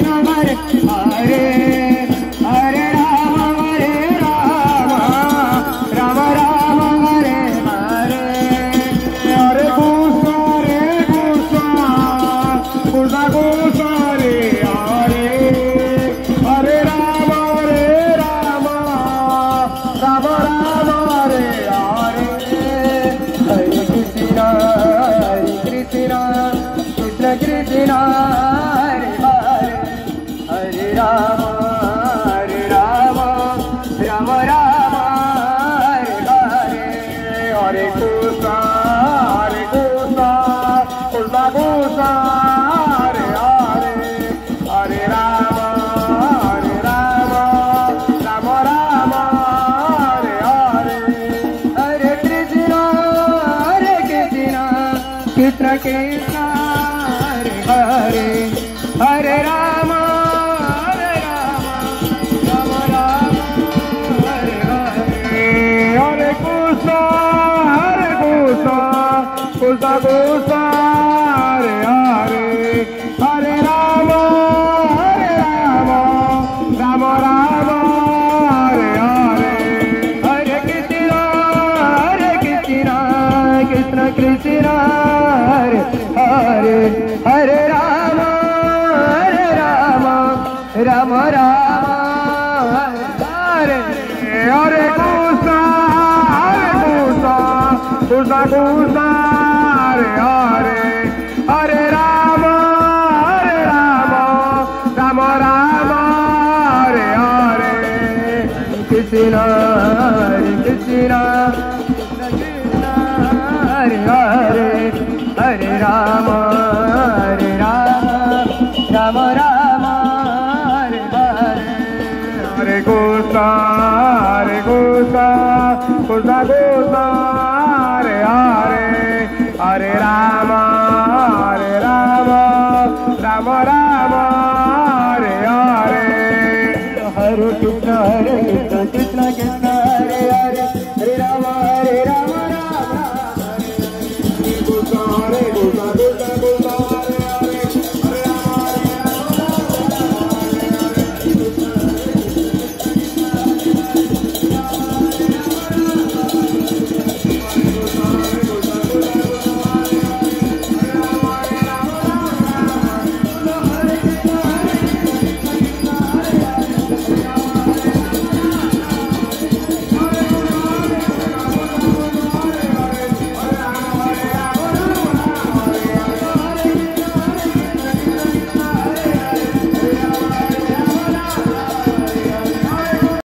हरे हरे हरे राम राम राम हरे हरे हरे कृष्ण कृष्ण कृष्ण रे हरे हरे राम राम राम रे हरे हरे कृष्ण कृष्ण कृष्ण हरे हरे हरे राम राम राम हरे हरे हरे कृष्ण कृष्ण कृष्ण हरे हरे हरे राम राम राम हरे हरे हरे कृष्ण कृष्ण कृष्ण हरे हरे हरे राम राम राम हरे हरे हरे कृष्ण कृष्ण कृष्ण हरे हरे हरे राम राम हरे हरे हरे कृष्ण कृष्ण कृष्ण हरे हरे हरे राम राम हरे हरे कृष्ण कृष्ण कृष्ण हरे हरे हरे राम राम हरे हरे कृष्ण कृष्ण हरे हरे हरे राम राम हरे हरे हरे कृष्ण कृष्ण कृष्ण हरे हरे हरे राम राम हरे हरे हरे कृष्ण कृष्ण कृष्ण